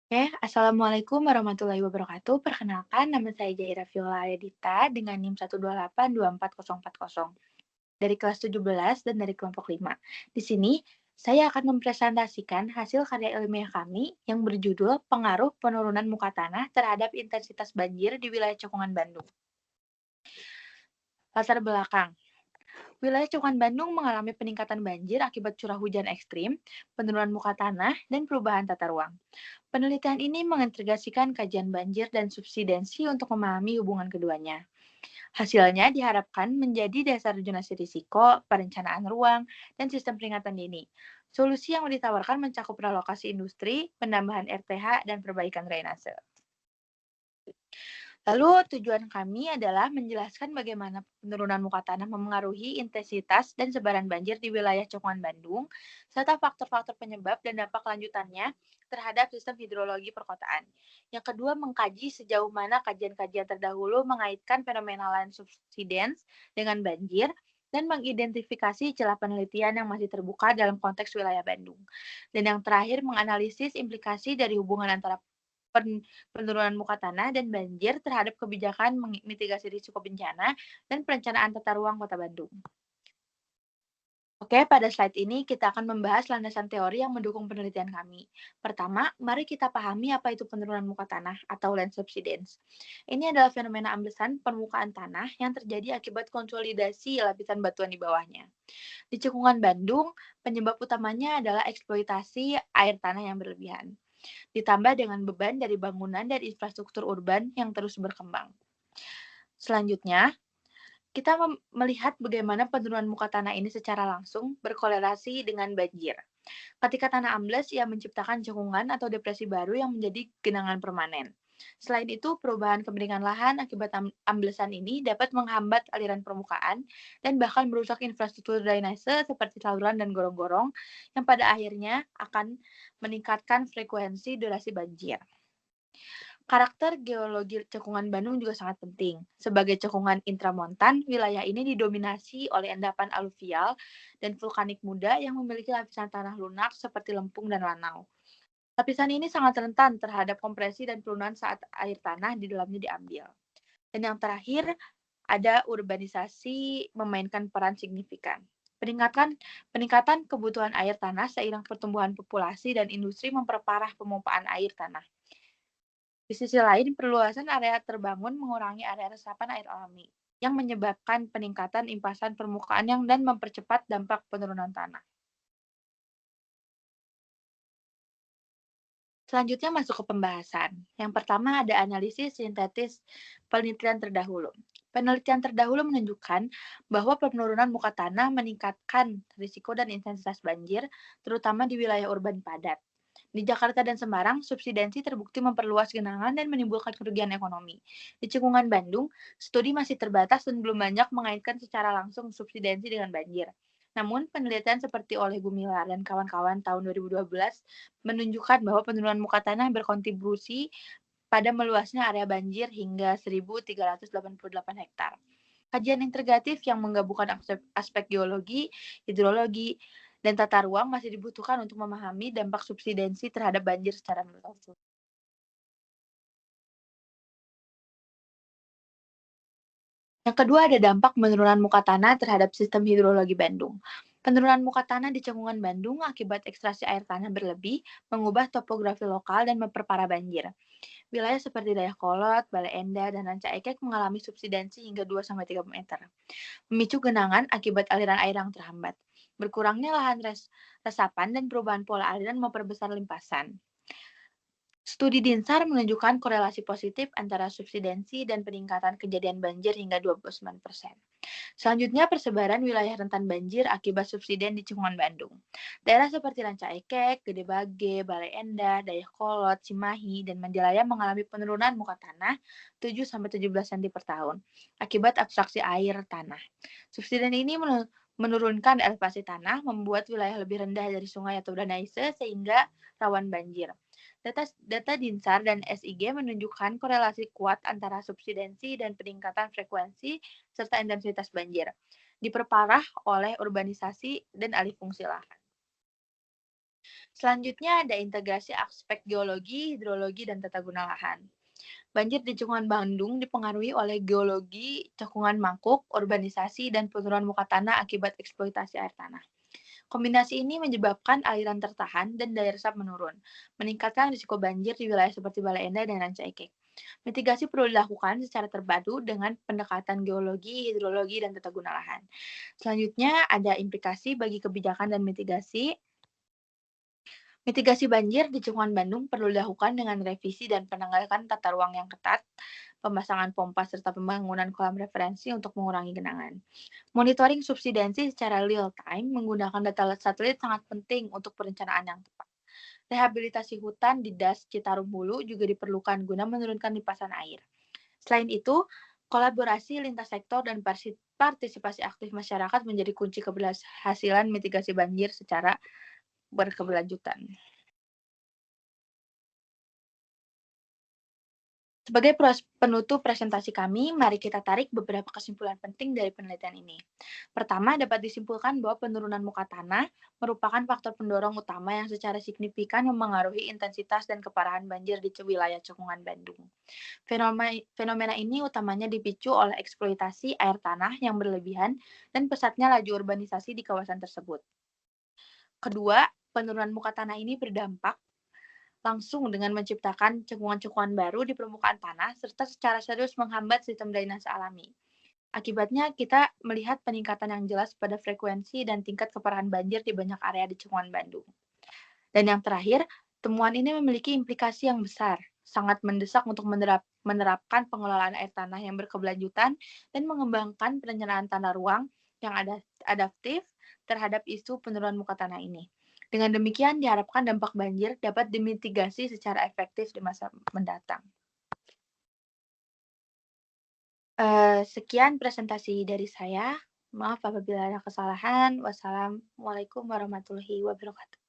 Assalamualaikum warahmatullahi wabarakatuh. Perkenalkan, nama saya Jaira Viola Ayadita dengan NIM 1282440 dari kelas 17 dan dari kelompok 5. Di sini, saya akan mempresentasikan hasil karya ilmiah kami yang berjudul Pengaruh Penurunan Muka Tanah Terhadap Intensitas Banjir di Wilayah Cekungan Bandung. Latar belakang. Wilayah Cekungan Bandung mengalami peningkatan banjir akibat curah hujan ekstrim, penurunan muka tanah, dan perubahan tata ruang. Penelitian ini mengintegrasikan kajian banjir dan subsidensi untuk memahami hubungan keduanya. Hasilnya diharapkan menjadi dasar zonasi risiko, perencanaan ruang, dan sistem peringatan dini. Solusi yang ditawarkan mencakup relokasi industri, penambahan RTH, dan perbaikan drainase. Lalu tujuan kami adalah menjelaskan bagaimana penurunan muka tanah memengaruhi intensitas dan sebaran banjir di wilayah Cekungan Bandung, serta faktor-faktor penyebab dan dampak lanjutannya terhadap sistem hidrologi perkotaan. Yang kedua, mengkaji sejauh mana kajian-kajian terdahulu mengaitkan fenomena land subsidence dengan banjir dan mengidentifikasi celah penelitian yang masih terbuka dalam konteks wilayah Bandung. Dan yang terakhir, menganalisis implikasi dari hubungan antara penurunan muka tanah dan banjir terhadap kebijakan mitigasi risiko bencana dan perencanaan tata ruang Kota Bandung. Oke, pada slide ini kita akan membahas landasan teori yang mendukung penelitian kami. Pertama, mari kita pahami apa itu penurunan muka tanah atau land subsidence. Ini adalah fenomena amblesan permukaan tanah yang terjadi akibat konsolidasi lapisan batuan di bawahnya. Di Cekungan Bandung, penyebab utamanya adalah eksploitasi air tanah yang berlebihan, ditambah dengan beban dari bangunan dan infrastruktur urban yang terus berkembang. Selanjutnya, kita melihat bagaimana penurunan muka tanah ini secara langsung berkorelasi dengan banjir. Ketika tanah ambles, ia menciptakan cekungan atau depresi baru yang menjadi genangan permanen. Selain itu, perubahan kemiringan lahan akibat amblesan ini dapat menghambat aliran permukaan dan bahkan merusak infrastruktur drainase seperti saluran dan gorong-gorong yang pada akhirnya akan meningkatkan frekuensi durasi banjir. Karakter geologi cekungan Bandung juga sangat penting. Sebagai cekungan intramontan, wilayah ini didominasi oleh endapan aluvial dan vulkanik muda yang memiliki lapisan tanah lunak seperti lempung dan lanau. Lapisan ini sangat rentan terhadap kompresi dan penurunan saat air tanah di dalamnya diambil. Dan yang terakhir, ada urbanisasi memainkan peran signifikan. Peningkatan kebutuhan air tanah seiring pertumbuhan populasi dan industri memperparah pemumpaan air tanah. Di sisi lain, perluasan area terbangun mengurangi area resapan air alami, yang menyebabkan peningkatan impasan permukaan dan mempercepat dampak penurunan tanah. Selanjutnya masuk ke pembahasan. Yang pertama ada analisis sintetis penelitian terdahulu. Penelitian terdahulu menunjukkan bahwa penurunan muka tanah meningkatkan risiko dan intensitas banjir, terutama di wilayah urban padat. Di Jakarta dan Semarang, subsidensi terbukti memperluas genangan dan menimbulkan kerugian ekonomi. Di Cekungan Bandung, studi masih terbatas dan belum banyak mengaitkan secara langsung subsidensi dengan banjir. Namun, penelitian seperti oleh Gumilar dan kawan-kawan tahun 2012 menunjukkan bahwa penurunan muka tanah berkontribusi pada meluasnya area banjir hingga 1.388 hektar. Kajian integratif yang menggabungkan aspek geologi, hidrologi, dan tata ruang masih dibutuhkan untuk memahami dampak subsidensi terhadap banjir secara menyeluruh. Yang kedua ada dampak penurunan muka tanah terhadap sistem hidrologi Bandung. Penurunan muka tanah di Cekungan Bandung akibat ekstraksi air tanah berlebih mengubah topografi lokal dan memperparah banjir. Wilayah seperti Dayakolot, Bale Endah, dan Ranca Ekek mengalami subsidensi hingga 2-3 meter, memicu genangan akibat aliran air yang terhambat. Berkurangnya lahan resapan dan perubahan pola aliran memperbesar limpasan. Studi Dinsar menunjukkan korelasi positif antara subsidensi dan peningkatan kejadian banjir hingga 29%. Selanjutnya, persebaran wilayah rentan banjir akibat subsiden di Cekungan Bandung. Daerah seperti Ranca Ekek, Gede Bage, Bale Endah, Dayakolot, Cimahi, dan Majalaya mengalami penurunan muka tanah 7-17 cm per tahun akibat abstraksi air tanah. Subsiden ini menurunkan elevasi tanah, membuat wilayah lebih rendah dari sungai atau drainase sehingga rawan banjir. Data Dinsar dan SIG menunjukkan korelasi kuat antara subsidensi dan peningkatan frekuensi serta intensitas banjir, diperparah oleh urbanisasi dan alih fungsi lahan. Selanjutnya ada integrasi aspek geologi, hidrologi, dan tata guna lahan. Banjir di Cekungan Bandung dipengaruhi oleh geologi, cekungan mangkuk, urbanisasi, dan penurunan muka tanah akibat eksploitasi air tanah. Kombinasi ini menyebabkan aliran tertahan dan daya resap menurun, meningkatkan risiko banjir di wilayah seperti Bale Endah dan Ranca Ekek. Mitigasi perlu dilakukan secara terpadu dengan pendekatan geologi, hidrologi, dan tata guna lahan. Selanjutnya ada implikasi bagi kebijakan dan mitigasi. Mitigasi banjir di Cekungan Bandung perlu dilakukan dengan revisi dan penegakan tata ruang yang ketat, pemasangan pompa serta pembangunan kolam referensi untuk mengurangi genangan. Monitoring subsidensi secara real time menggunakan data satelit sangat penting untuk perencanaan yang tepat. Rehabilitasi hutan di Das Citarum Hulu juga diperlukan guna menurunkan limpasan air. Selain itu, kolaborasi lintas sektor dan partisipasi aktif masyarakat menjadi kunci keberhasilan mitigasi banjir secara berkeberlanjutan. Sebagai penutup presentasi kami, mari kita tarik beberapa kesimpulan penting dari penelitian ini. Pertama, dapat disimpulkan bahwa penurunan muka tanah merupakan faktor pendorong utama yang secara signifikan memengaruhi intensitas dan keparahan banjir di wilayah Cekungan Bandung. Fenomena ini utamanya dipicu oleh eksploitasi air tanah yang berlebihan dan pesatnya laju urbanisasi di kawasan tersebut. Kedua, penurunan muka tanah ini berdampak langsung dengan menciptakan cekungan-cekungan baru di permukaan tanah serta secara serius menghambat sistem drainase alami. Akibatnya, kita melihat peningkatan yang jelas pada frekuensi dan tingkat keparahan banjir di banyak area di Cekungan Bandung. Dan yang terakhir, temuan ini memiliki implikasi yang besar, sangat mendesak untuk menerapkan pengelolaan air tanah yang berkelanjutan dan mengembangkan perencanaan tata ruang yang adaptif terhadap isu penurunan muka tanah ini. Dengan demikian, diharapkan dampak banjir dapat dimitigasi secara efektif di masa mendatang. Sekian presentasi dari saya. Maaf apabila ada kesalahan. Wassalamualaikum warahmatullahi wabarakatuh.